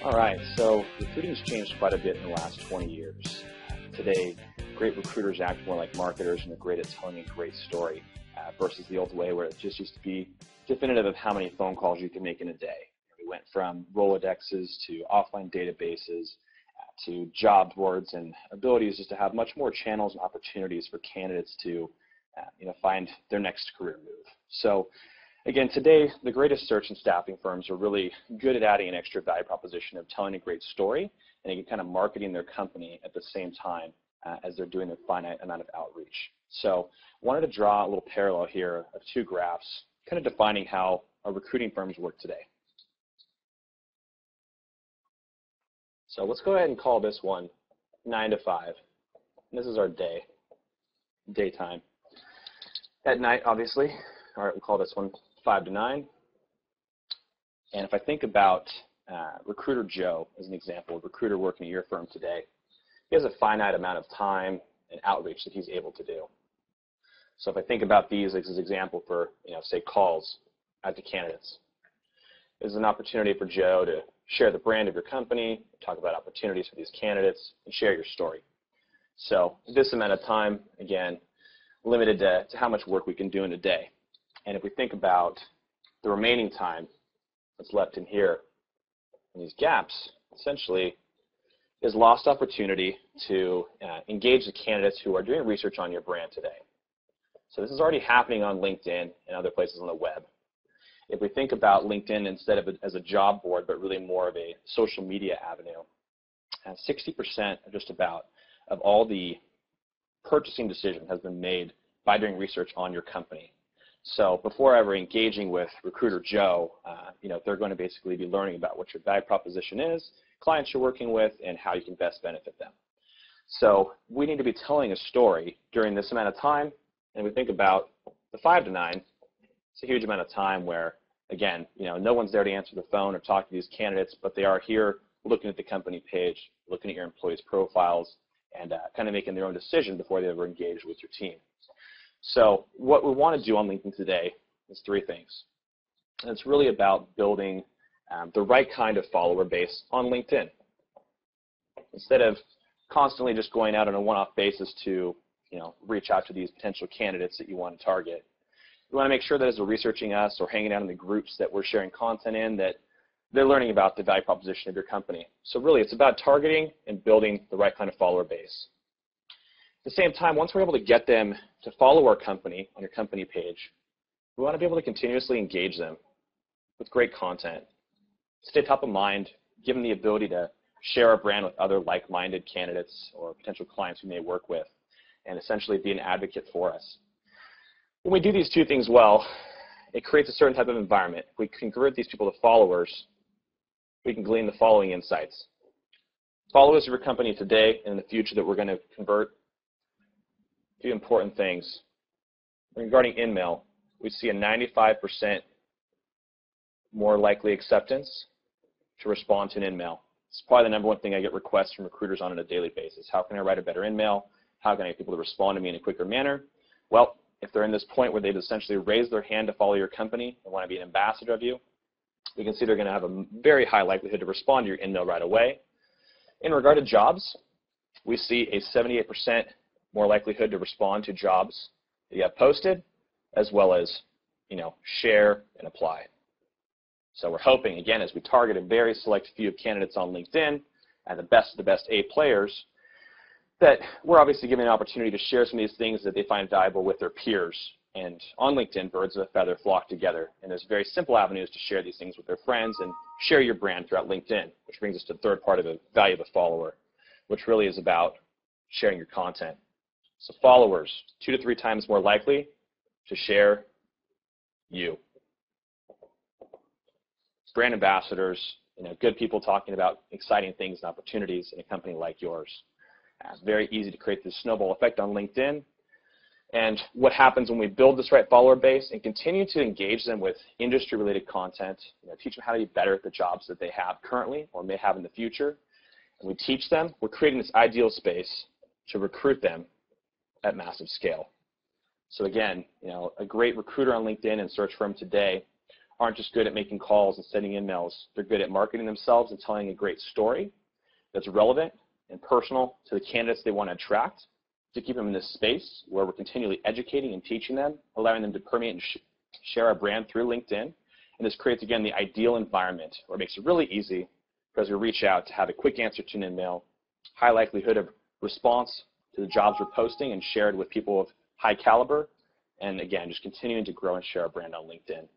All right, so recruiting's changed quite a bit in the last 20 years. Today, great recruiters act more like marketers and are great at telling a great story versus the old way where it just used to be definitive of how many phone calls you can make in a day. We went from Rolodexes to offline databases to job boards and abilities just to have much more channels and opportunities for candidates to find their next career move. So again, today, the greatest search and staffing firms are really good at adding an extra value proposition of telling a great story and again, kind of marketing their company at the same time as they're doing their finite amount of outreach. So I wanted to draw a little parallel here of two graphs, kind of defining how our recruiting firms work today. So let's go ahead and call this one 9 to 5. And this is our daytime. At night, obviously, all right, we'll call this one 5 to 9. And if I think about Recruiter Joe as an example, a recruiter working at your firm today, he has a finite amount of time and outreach that he's able to do. So if I think about these as an example for, say calls out to candidates, this is an opportunity for Joe to share the brand of your company, talk about opportunities for these candidates, and share your story. So this amount of time, again, limited to how much work we can do in a day. And if we think about the remaining time that's left in here, in these gaps, essentially is lost opportunity to engage the candidates who are doing research on your brand today. So this is already happening on LinkedIn and other places on the web. If we think about LinkedIn instead of as a job board, but really more of a social media avenue, 60% just about of all the purchasing decision has been made by doing research on your company. So before ever engaging with Recruiter Joe, they're going to basically be learning about what your value proposition is, clients you're working with, and how you can best benefit them. So we need to be telling a story during this amount of time, and we think about the 5 to 9, it's a huge amount of time where, again, no one's there to answer the phone or talk to these candidates, but they are here looking at the company page, looking at your employees' profiles, and kind of making their own decision before they ever engage with your team. So what we want to do on LinkedIn today is 3 things. And it's really about building the right kind of follower base on LinkedIn. Instead of constantly just going out on a one-off basis to reach out to these potential candidates that you want to target, we want to make sure that as they're researching us or hanging out in the groups that we're sharing content in, that they're learning about the value proposition of your company. So really, it's about targeting and building the right kind of follower base. At the same time, once we're able to get them to follow our company on your company page, we want to be able to continuously engage them with great content, stay top of mind, give them the ability to share our brand with other like-minded candidates or potential clients we may work with, and essentially be an advocate for us. When we do these 2 things well, it creates a certain type of environment. If we convert these people to followers, we can glean the following insights. Followers of your company today and in the future that we're going to convert, a few important things. Regarding InMail, we see a 95% more likely acceptance to respond to an InMail. It's probably the #1 thing I get requests from recruiters on a daily basis. How can I write a better InMail? How can I get people to respond to me in a quicker manner? Well, if they're in this point where they've essentially raised their hand to follow your company and want to be an ambassador of you, we can see they're going to have a very high likelihood to respond to your InMail right away. In regard to jobs, we see a 78% more likelihood to respond to jobs that you have posted, as well as, share and apply. So we're hoping, again, as we target a very select few of candidates on LinkedIn and the best of the best A players, that we're obviously giving an opportunity to share some of these things that they find valuable with their peers. And on LinkedIn, birds of a feather flock together. And there's very simple avenues to share these things with their friends and share your brand throughout LinkedIn, which brings us to the third part of the value of a follower, which really is about sharing your content. So followers, 2 to 3 times more likely to share you. Brand ambassadors, good people talking about exciting things and opportunities in a company like yours. It's very easy to create this snowball effect on LinkedIn. And what happens when we build this right follower base and continue to engage them with industry-related content, teach them how to be better at the jobs that they have currently or may have in the future, and we teach them, we're creating this ideal space to recruit them at massive scale. So again, a great recruiter on LinkedIn and search firm today aren't just good at making calls and sending emails. They're good at marketing themselves and telling a great story that's relevant and personal to the candidates they want to attract, to keep them in this space where we're continually educating and teaching them, allowing them to permeate and share our brand through LinkedIn. And this creates, again, the ideal environment where it makes it really easy for us to reach out to have a quick answer to an email, high likelihood of response to the jobs we're posting and shared with people of high caliber, and again, just continuing to grow and share our brand on LinkedIn.